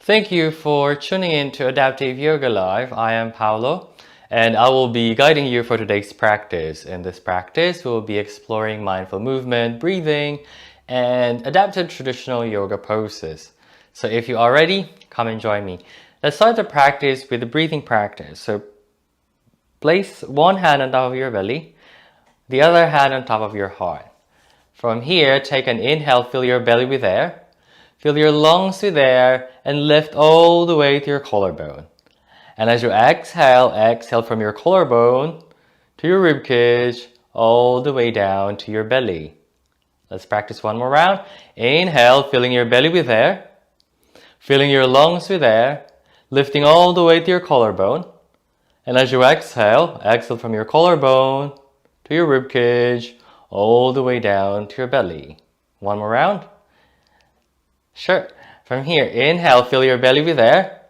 Thank you for tuning in to Adaptive Yoga Live. I am Paulo, and I will be guiding you for today's practice. In this practice, we will be exploring mindful movement, breathing, and adapted traditional yoga poses. So if you are ready, come and join me. Let's start the practice with the breathing practice. So place one hand on top of your belly, the other hand on top of your heart. From here, take an inhale, fill your belly with air. Fill your lungs with air and lift all the way to your collarbone. And as you exhale, exhale from your collarbone to your ribcage, all the way down to your belly. Let's practice one more round. Inhale, filling your belly with air. Filling your lungs with air, lifting all the way to your collarbone. And as you exhale, exhale from your collarbone to your ribcage, all the way down to your belly. One more round. Sure. From here, inhale, fill your belly with air.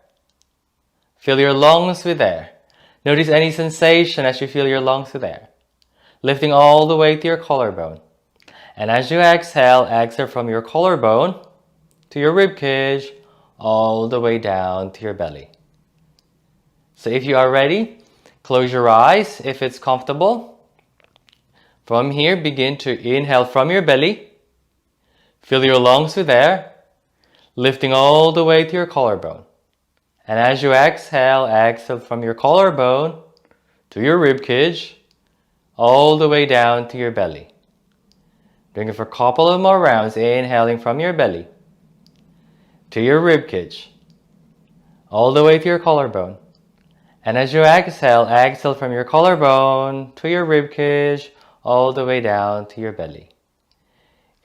Fill your lungs with air. Notice any sensation as you fill your lungs with air. Lifting all the way to your collarbone. And as you exhale, exhale from your collarbone to your ribcage, all the way down to your belly. So if you are ready, close your eyes if it's comfortable. From here, begin to inhale from your belly. Fill your lungs with air. Lifting all the way to your collarbone. And as you exhale, exhale from your collarbone to your ribcage, all the way down to your belly. Doing it for a couple of more rounds, inhaling from your belly to your ribcage, all the way to your collarbone. And as you exhale, exhale from your collarbone to your ribcage, all the way down to your belly.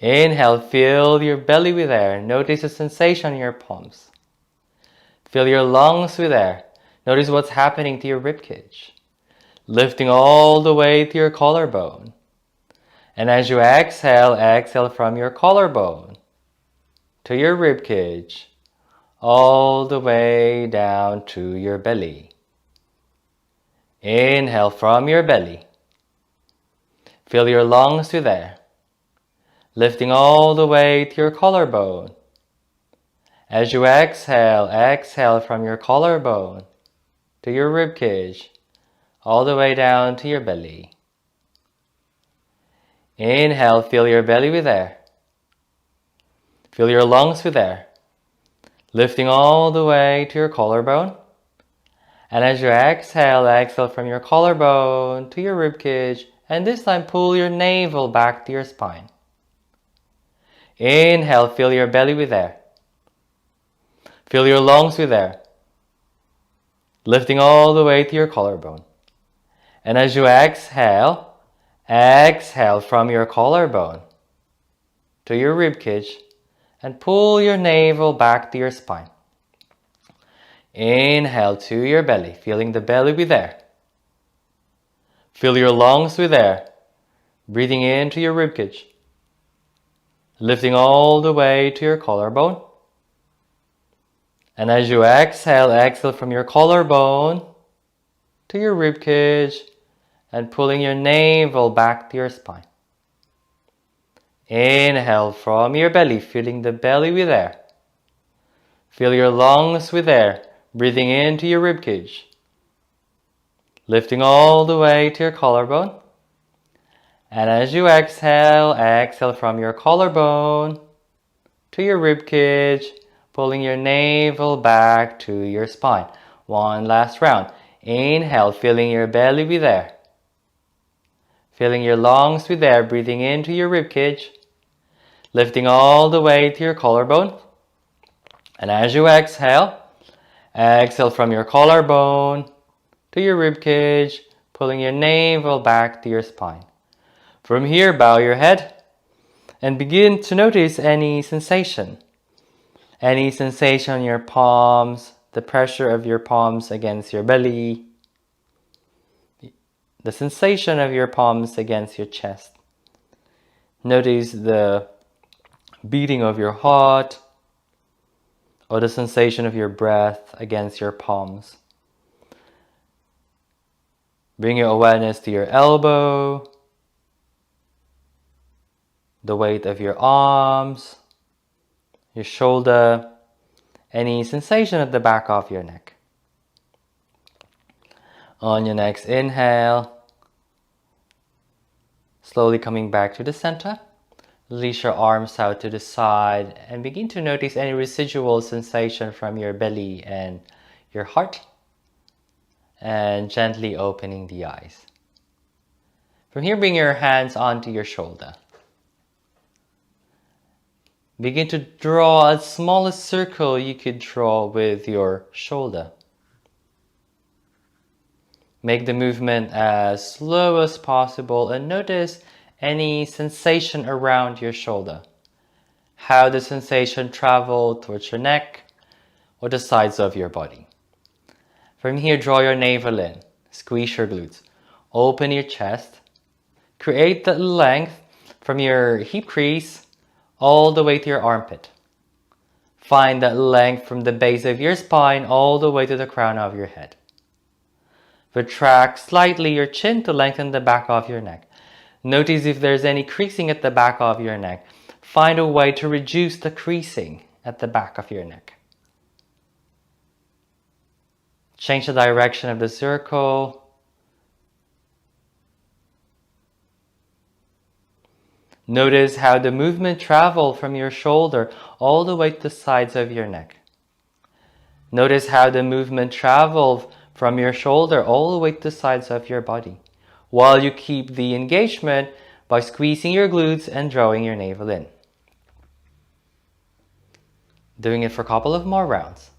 Inhale, fill your belly with air. Notice the sensation in your palms. Fill your lungs with air. Notice what's happening to your ribcage. Lifting all the way to your collarbone. And as you exhale, exhale from your collarbone to your ribcage, all the way down to your belly. Inhale from your belly. Fill your lungs with air. Lifting all the way to your collarbone. As you exhale, exhale from your collarbone to your ribcage, all the way down to your belly. Inhale, fill your belly with air. Fill your lungs with air. Lifting all the way to your collarbone. And as you exhale, exhale from your collarbone to your ribcage, and this time pull your navel back to your spine. Inhale, fill your belly with air. Fill your lungs with air. Lifting all the way to your collarbone. And as you exhale, exhale from your collarbone to your ribcage and pull your navel back to your spine. Inhale to your belly, filling the belly with air. Fill your lungs with air, breathing into your ribcage. Lifting all the way to your collarbone. And as you exhale, exhale from your collarbone to your ribcage and pulling your navel back to your spine. Inhale from your belly, filling the belly with air. Fill your lungs with air, breathing into your ribcage. Lifting all the way to your collarbone. And as you exhale, exhale from your collarbone to your ribcage, pulling your navel back to your spine. One last round. Inhale, filling your belly with air. Filling your lungs with air, breathing into your ribcage, lifting all the way to your collarbone. And as you exhale, exhale from your collarbone to your ribcage, pulling your navel back to your spine. From here, bow your head and begin to notice any sensation. Any sensation in your palms, the pressure of your palms against your belly, the sensation of your palms against your chest. Notice the beating of your heart or the sensation of your breath against your palms. Bring your awareness to your elbow, the weight of your arms, your shoulder, any sensation at the back of your neck. On your next inhale, slowly coming back to the center, release your arms out to the side and begin to notice any residual sensation from your belly and your heart, and gently opening the eyes. From here, bring your hands onto your shoulder. Begin to draw as small a circle you could draw with your shoulder. Make the movement as slow as possible and notice any sensation around your shoulder. How the sensation travels towards your neck or the sides of your body. From here, draw your navel in. Squeeze your glutes. Open your chest. Create the length from your hip crease all the way to your armpit. Find that length from the base of your spine all the way to the crown of your head. Retract slightly your chin to lengthen the back of your neck. Notice if there's any creasing at the back of your neck. Find a way to reduce the creasing at the back of your neck. Change the direction of the circle. Notice how the movement travels from your shoulder all the way to the sides of your neck. Notice how the movement travels from your shoulder all the way to the sides of your body, while you keep the engagement by squeezing your glutes and drawing your navel in. Doing it for a couple of more rounds.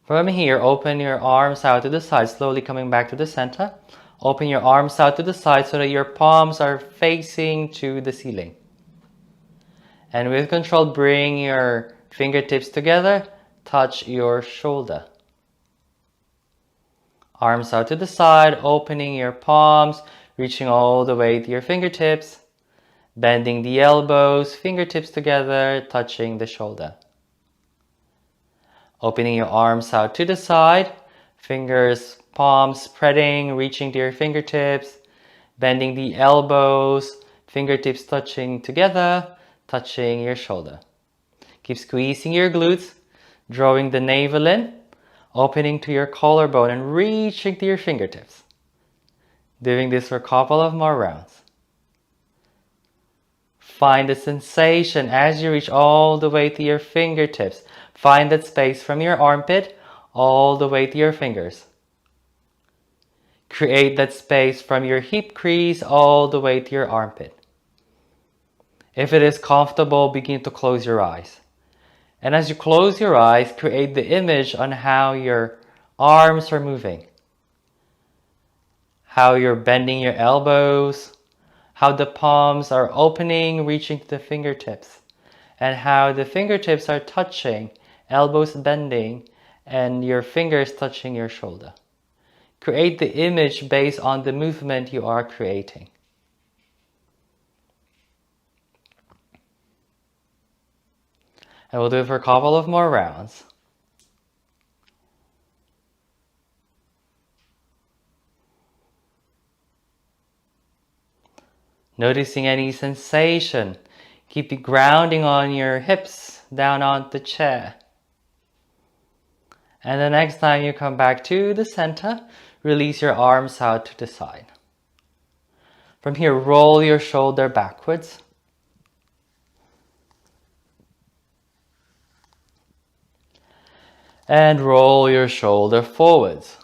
From here, open your arms out to the side, slowly coming back to the center. Open your arms out to the side so that your palms are facing to the ceiling. And with control, bring your fingertips together, touch your shoulder. Arms out to the side, opening your palms, reaching all the way to your fingertips, bending the elbows, fingertips together, touching the shoulder. Opening your arms out to the side, fingers, palms spreading, reaching to your fingertips, bending the elbows, fingertips touching together, touching your shoulder. Keep squeezing your glutes, drawing the navel in, opening to your collarbone and reaching to your fingertips. Doing this for a couple of more rounds. Find the sensation as you reach all the way to your fingertips. Find that space from your armpit all the way to your fingers. Create that space from your hip crease all the way to your armpit. If it is comfortable, begin to close your eyes. And as you close your eyes, create the image on how your arms are moving. How you're bending your elbows, how the palms are opening, reaching to the fingertips, and how the fingertips are touching, elbows bending, and your fingers touching your shoulder. Create the image based on the movement you are creating. And we'll do it for a couple of more rounds. Noticing any sensation. Keep it grounding on your hips, down on the chair. And the next time you come back to the center, release your arms out to the side. From here, roll your shoulder backwards. And roll your shoulder forwards.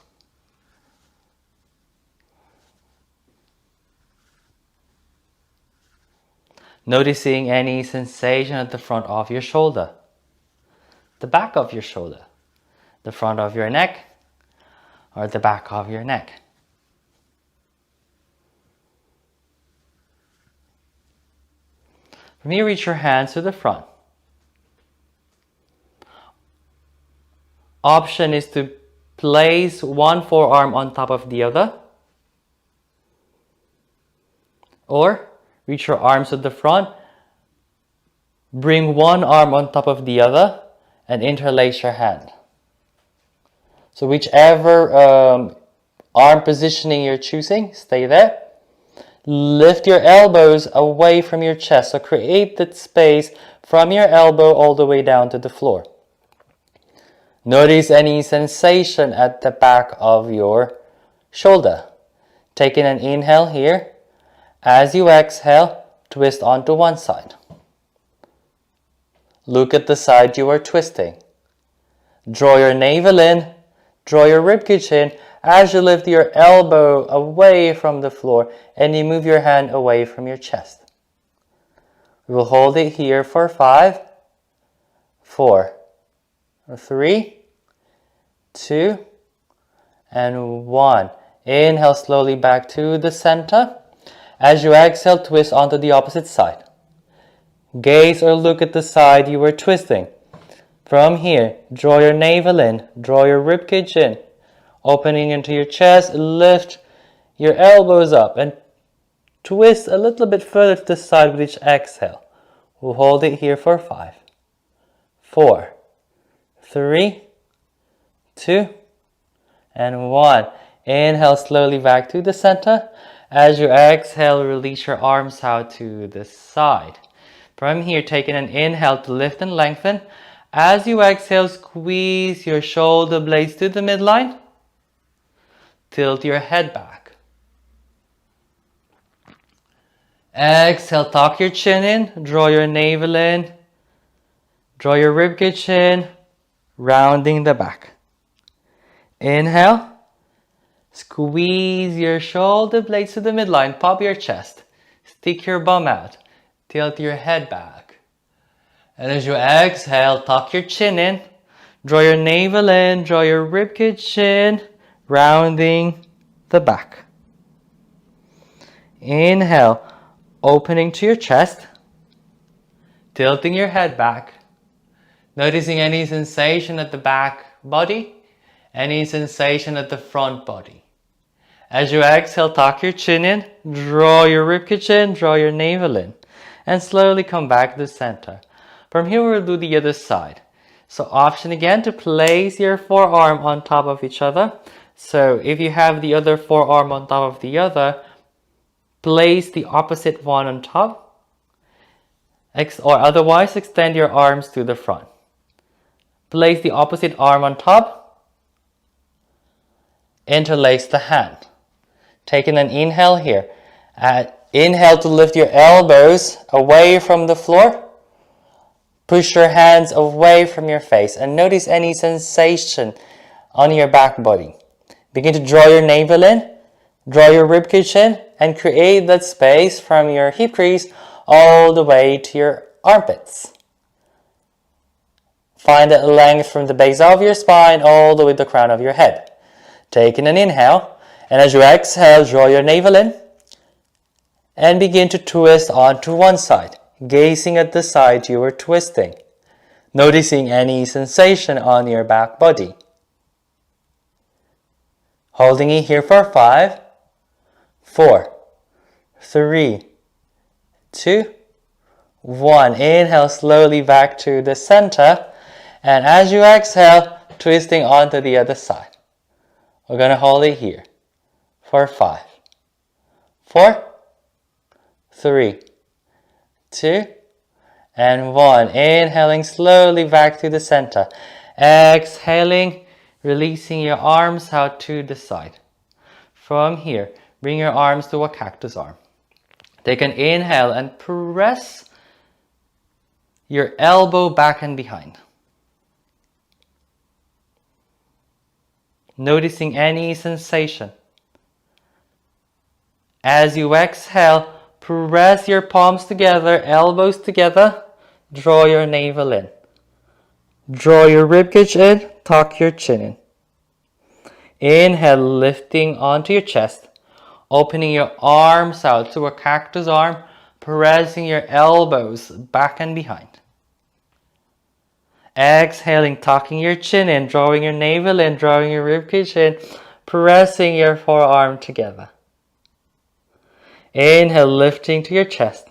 Noticing any sensation at the front of your shoulder, the back of your shoulder, the front of your neck, or the back of your neck. From here, reach your hands to the front. Option is to place one forearm on top of the other, or reach your arms to the front, bring one arm on top of the other, and interlace your hand. So whichever arm positioning you're choosing, stay there. Lift your elbows away from your chest. So create that space from your elbow all the way down to the floor. Notice any sensation at the back of your shoulder. Taking an inhale here. As you exhale, twist onto one side. Look at the side you are twisting. Draw your navel in, draw your ribcage in as you lift your elbow away from the floor and you move your hand away from your chest. We will hold it here for 5, 4, 3, 2, and 1. Inhale slowly back to the center. As you exhale, twist onto the opposite side. Gaze or look at the side you were twisting. From here, draw your navel in, draw your ribcage in, opening into your chest, lift your elbows up and twist a little bit further to the side with each exhale. We'll hold it here for 5, 4, 3, 2, and 1. Inhale slowly back to the center. As you exhale, release your arms out to the side. From here, taking an inhale to lift and lengthen. As you exhale, squeeze your shoulder blades to the midline. Tilt your head back. Exhale, tuck your chin in, draw your navel in, draw your ribcage in, rounding the back. Inhale, squeeze your shoulder blades to the midline, pop your chest, stick your bum out, tilt your head back. And as you exhale, tuck your chin in, draw your navel in, draw your ribcage in, rounding the back. Inhale, opening to your chest, tilting your head back, noticing any sensation at the back body, any sensation at the front body. As you exhale, tuck your chin in, draw your ribcage in, draw your navel in, and slowly come back to the center. From here, we'll do the other side. So option again to place your forearm on top of each other. So if you have the other forearm on top of the other, place the opposite one on top, or otherwise extend your arms to the front. Place the opposite arm on top, interlace the hand. Taking an inhale here. Inhale to lift your elbows away from the floor. Push your hands away from your face and notice any sensation on your back body. Begin to draw your navel in, draw your ribcage in, and create that space from your hip crease all the way to your armpits. Find that length from the base of your spine all the way to the crown of your head. Taking an inhale, and as you exhale, draw your navel in and begin to twist onto one side, gazing at the side you were twisting, noticing any sensation on your back body. Holding it here for 5, 4, 3, 2, 1. Inhale slowly back to the center. And as you exhale, twisting onto the other side. We're going to hold it here for 5, 4, 3, 2, and 1. Inhaling slowly back to the center. Exhaling, releasing your arms out to the side. From here, bring your arms to a cactus arm. Take an inhale and press your elbow back and behind. Noticing any sensation. As you exhale, press your palms together, elbows together, draw your navel in. Draw your ribcage in, tuck your chin in. Inhale, lifting onto your chest, opening your arms out to a cactus arm, pressing your elbows back and behind. Exhaling, tucking your chin in, drawing your navel in, drawing your ribcage in, pressing your forearm together. Inhale, lifting to your chest.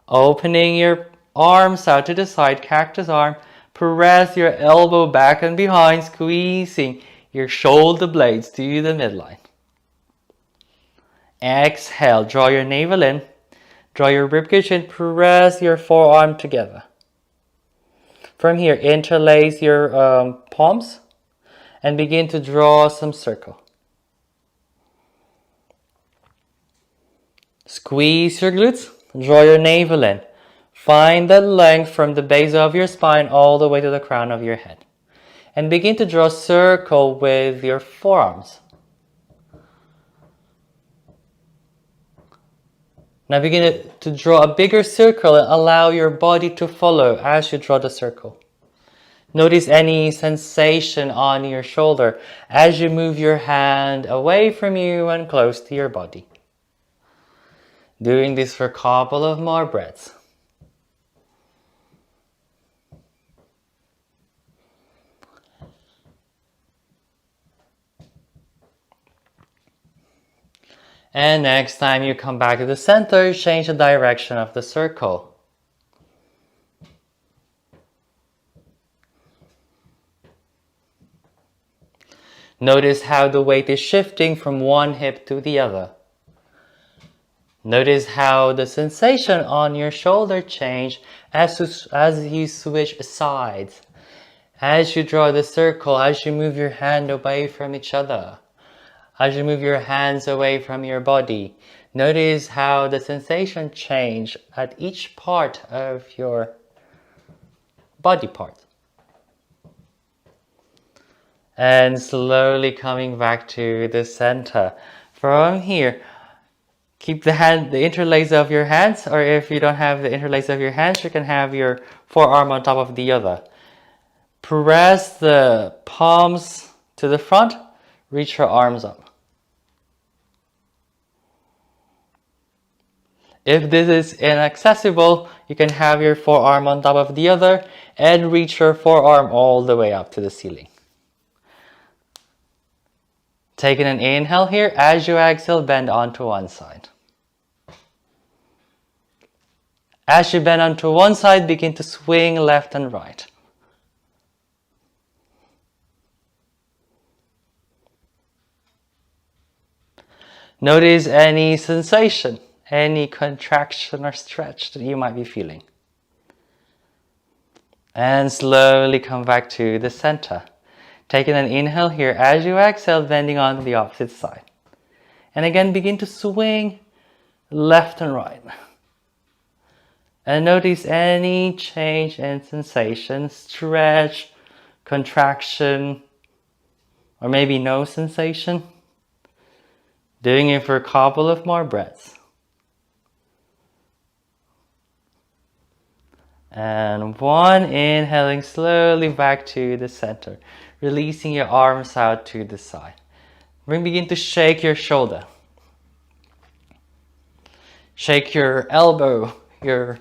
Opening your arms out to the side, cactus arm. Press your elbow back and behind, squeezing your shoulder blades to the midline. Exhale, draw your navel in, draw your ribcage in, press your forearm together. From here, interlace your palms and begin to draw some circle. Squeeze your glutes, draw your navel in. Find that length from the base of your spine all the way to the crown of your head. And begin to draw a circle with your forearms. Now begin to draw a bigger circle and allow your body to follow as you draw the circle. Notice any sensation on your shoulder as you move your hand away from you and close to your body. Doing this for a couple of more breaths. And next time you come back to the center, change the direction of the circle. Notice how the weight is shifting from one hip to the other. Notice how the sensation on your shoulder change as you switch sides. As you draw the circle, as you move your hand away from each other. As you move your hands away from your body, notice how the sensation change at each part of your body part. And slowly coming back to the center. From here, keep the interlace of your hands, or if you don't have the interlace of your hands, you can have your forearm on top of the other. Press the palms to the front, reach your arms up. If this is inaccessible, you can have your forearm on top of the other and reach your forearm all the way up to the ceiling. Taking an inhale here, as you exhale, bend onto one side. As you bend onto one side, begin to swing left and right. Notice any sensation, any contraction or stretch that you might be feeling. And slowly come back to the center. Taking an inhale here, as you exhale, bending on the opposite side. And again, begin to swing left and right. And notice any change in sensation, stretch, contraction, or maybe no sensation. Doing it for a couple of more breaths. And one, inhaling slowly back to the center, releasing your arms out to the side. Begin to shake your shoulder. Shake your elbow, your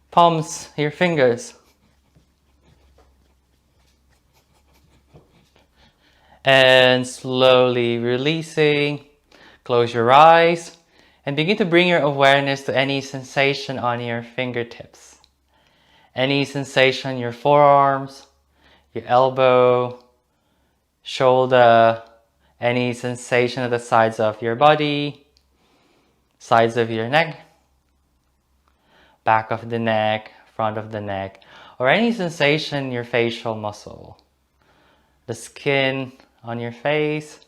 palms, your fingers. And slowly releasing, close your eyes and begin to bring your awareness to any sensation on your fingertips. Any sensation in your forearms, your elbow, shoulder, any sensation at the sides of your body, sides of your neck, back of the neck, front of the neck, or any sensation in your facial muscle, the skin on your face,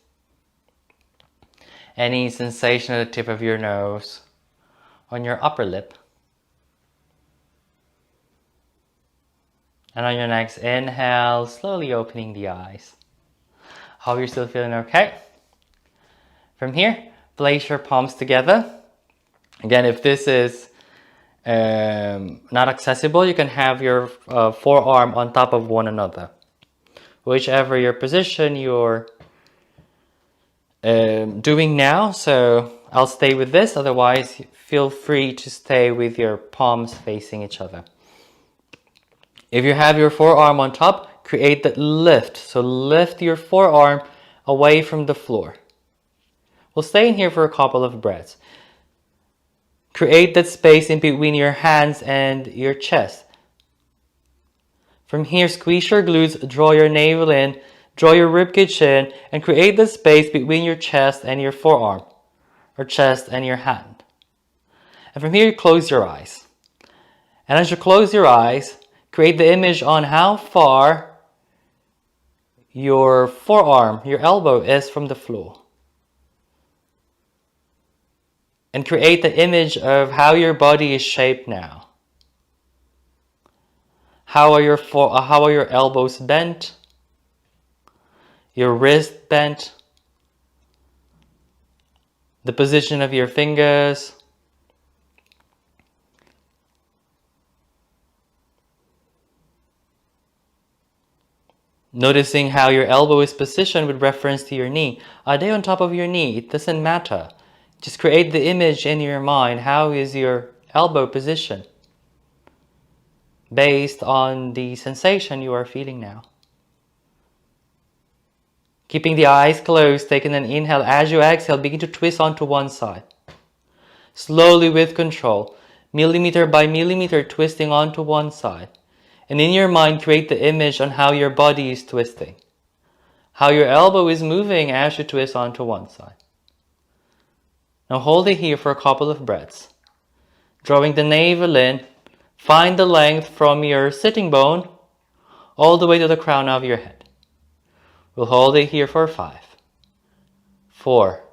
any sensation at the tip of your nose, on your upper lip. And on your next inhale, slowly opening the eyes. Hope you're still feeling okay. From here, place your palms together. Again, if this is not accessible, you can have your forearm on top of one another. Whichever your position you're doing now, so I'll stay with this. Otherwise, feel free to stay with your palms facing each other. If you have your forearm on top, create that lift. So lift your forearm away from the floor. We'll stay in here for a couple of breaths. Create that space in between your hands and your chest. From here, squeeze your glutes, draw your navel in, draw your ribcage in, and create the space between your chest and your forearm. or chest and your hand. And from here, close your eyes. And as you close your eyes, create the image on how far your forearm, your elbow is from the floor. And create the image of how your body is shaped now. How are your elbows bent? Your wrist bent? The position of your fingers? Noticing how your elbow is positioned with reference to your knee. Are they on top of your knee? It doesn't matter. Just create the image in your mind. How is your elbow positioned? Based on the sensation you are feeling now. Keeping the eyes closed, taking an inhale. As you exhale, begin to twist onto one side. Slowly with control, millimeter by millimeter, twisting onto one side. And in your mind, create the image on how your body is twisting. How your elbow is moving as you twist onto one side. Now hold it here for a couple of breaths. Drawing the navel in, find the length from your sitting bone all the way to the crown of your head. We'll hold it here for 5, 4,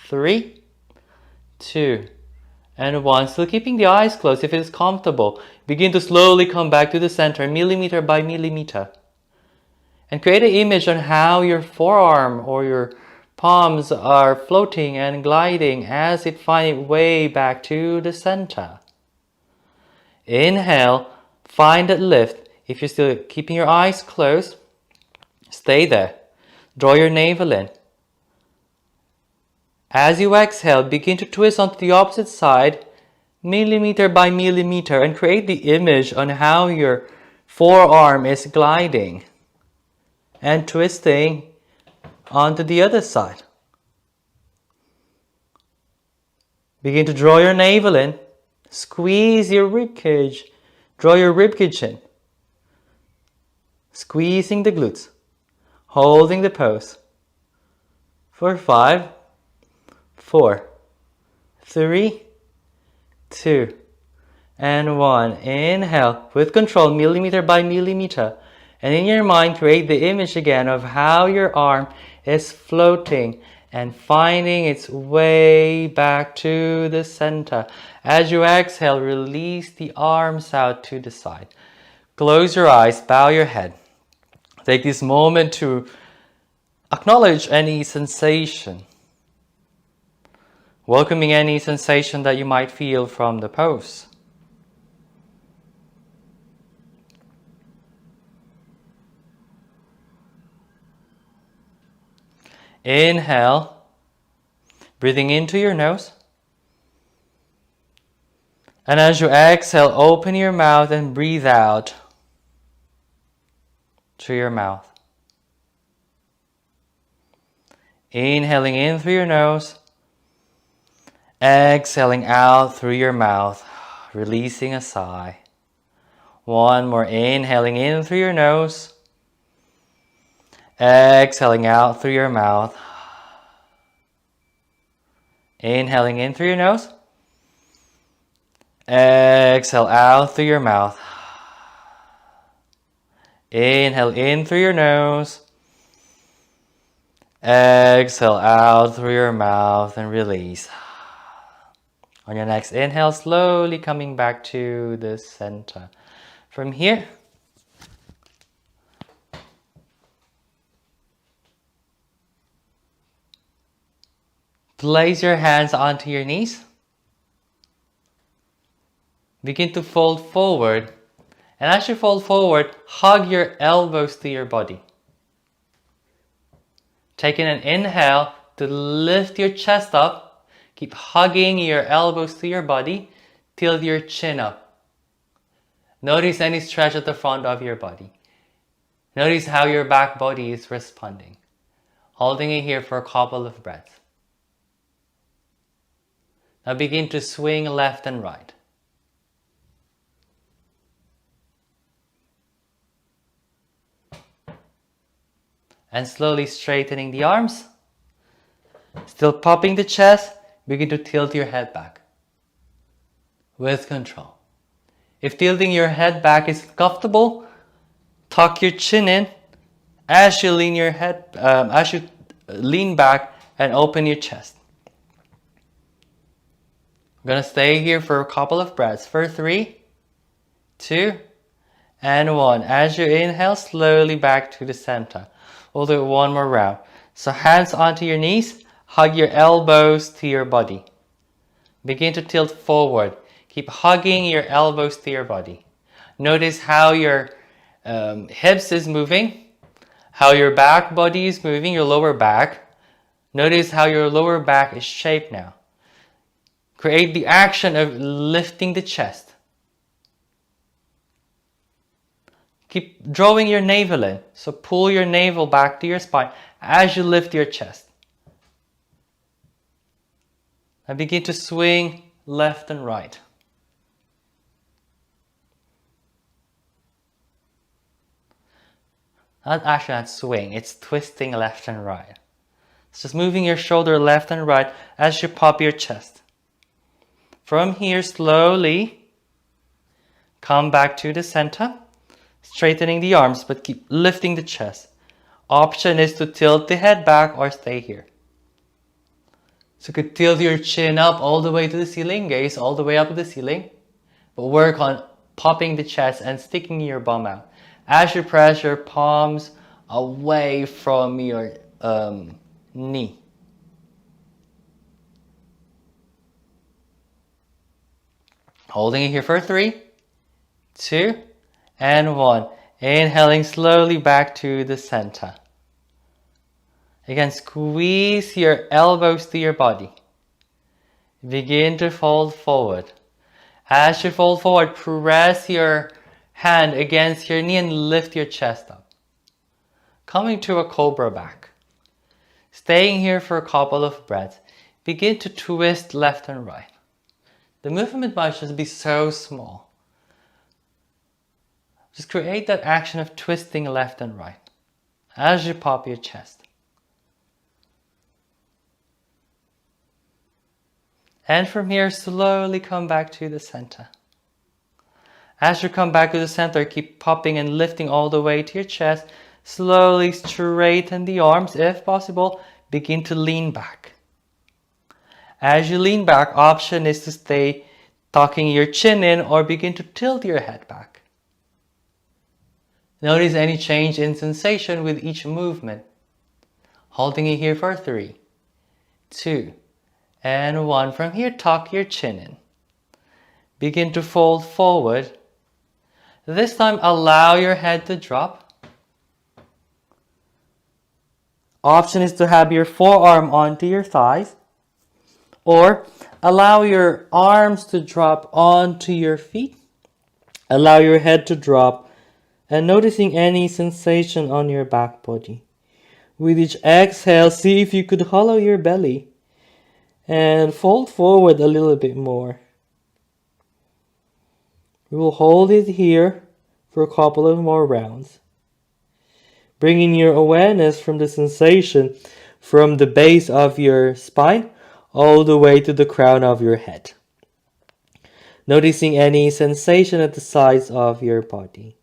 3, 2, and 1. Still keeping the eyes closed. If it is comfortable, begin to slowly come back to the center, millimeter by millimeter. And create an image on how your forearm or your palms are floating and gliding as it finds its way back to the center. Inhale, find that lift. If you're still keeping your eyes closed, stay there. Draw your navel in. As you exhale, begin to twist onto the opposite side, millimeter by millimeter, and create the image on how your forearm is gliding and twisting onto the other side. Begin to draw your navel in, squeeze your ribcage, draw your ribcage in, squeezing the glutes, holding the pose for 5, 4, 3, 2, and 1. Inhale with control, millimeter by millimeter. And in your mind, create the image again of how your arm is floating and finding its way back to the center. As you exhale, release the arms out to the side. Close your eyes, bow your head. Take this moment to acknowledge any sensation. Welcoming any sensation that you might feel from the pose. Inhale, breathing into your nose. And as you exhale, open your mouth and breathe out through your mouth. Inhaling in through your nose. Exhaling out through your mouth, releasing a sigh. One more, inhaling in through your nose. Exhaling out through your mouth. Inhaling in through your nose. Exhale out through your mouth. Inhale in through your nose. Exhale out through your mouth and release. On your next inhale, slowly coming back to the center. From here, place your hands onto your knees. Begin to fold forward. And as you fold forward, hug your elbows to your body. Taking an inhale to lift your chest up. Keep hugging your elbows to your body. Tilt your chin up. Notice any stretch at the front of your body. Notice how your back body is responding. Holding it here for a couple of breaths. Now begin to swing left and right. And slowly straightening the arms. Still popping the chest. begin to tilt your head back with control. If tilting your head back is comfortable, tuck your chin in as you lean your head, as you lean back and open your chest. I'm gonna stay here for a couple of breaths. For 3, 2, and 1. As you inhale, slowly back to the center. We'll do it one more round. So hands onto your knees, hug your elbows to your body. Begin to tilt forward. Keep hugging your elbows to your body. Notice how your hips is moving, how your back body is moving, your lower back. Notice how your lower back is shaped now. Create the action of lifting the chest. Keep drawing your navel in. So pull your navel back to your spine as you lift your chest. And begin to swing left and right. Not swing, it's twisting left and right. It's just moving your shoulder left and right as you pop your chest. From here, slowly come back to the center, straightening the arms, but keep lifting the chest. Option is to tilt the head back or stay here. So you could tilt your chin up all the way to the ceiling, gaze all the way up to the ceiling, but work on popping the chest and sticking your bum out. As you press your palms away from your knee. Holding it here for 3, 2, and 1. Inhaling slowly back to the center. Again, squeeze your elbows to your body. Begin to fold forward. As you fold forward, press your hand against your knee and lift your chest up. Coming to a cobra back. Staying here for a couple of breaths. Begin to twist left and right. The movement might just be so small. Just create that action of twisting left and right as you pop your chest. And from here, slowly come back to the center. As you come back to the center, keep popping and lifting all the way to your chest. Slowly straighten the arms. If possible, begin to lean back. As you lean back, option is to stay tucking your chin in or begin to tilt your head back. Notice any change in sensation with each movement. Holding it here for 3, 2, and 1. From here, tuck your chin in. Begin to fold forward. This time, allow your head to drop. Option is to have your forearm onto your thighs. Or allow your arms to drop onto your feet. Allow your head to drop and noticing any sensation on your back body. With each exhale, see if you could hollow your belly and fold forward a little bit more. We will hold it here for a couple of more rounds. Bringing your awareness from the sensation from the base of your spine all the way to the crown of your head. Noticing any sensation at the sides of your body.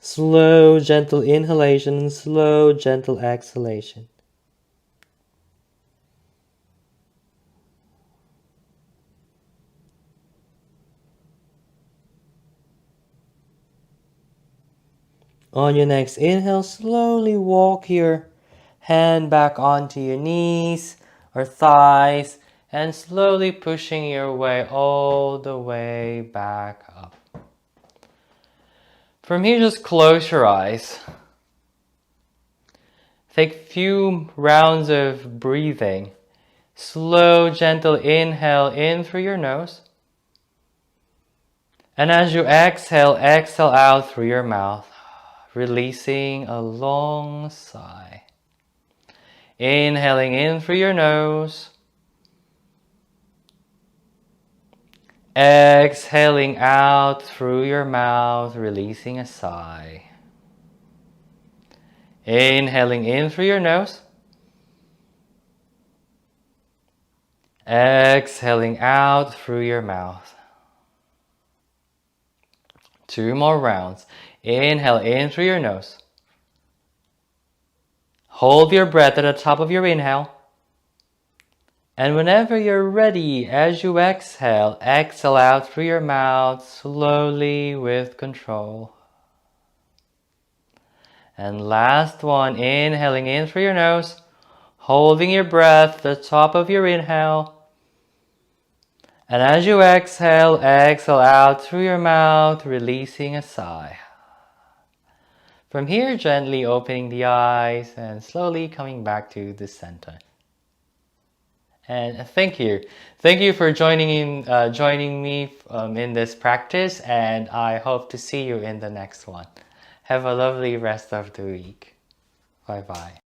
Slow, gentle inhalation and slow, gentle exhalation. On your next inhale, slowly walk your hand back onto your knees or thighs and slowly pushing your way all the way back up. From here, just close your eyes. Take a few rounds of breathing. Slow, gentle inhale in through your nose. And as you exhale, exhale out through your mouth. Releasing a long sigh. Inhaling in through your nose. Exhaling out through your mouth, releasing a sigh. Inhaling in through your nose. Exhaling out through your mouth. 2 more rounds. Inhale in through your nose. Hold your breath at the top of your inhale. And whenever you're ready, as you exhale, exhale out through your mouth slowly with control. And last one, inhaling in through your nose, holding your breath at the top of your inhale. And as you exhale, exhale out through your mouth, releasing a sigh. From here, gently opening the eyes and slowly coming back to the center. And thank you. Thank you for joining me in this practice, and I hope to see you in the next one. Have a lovely rest of the week. Bye-bye.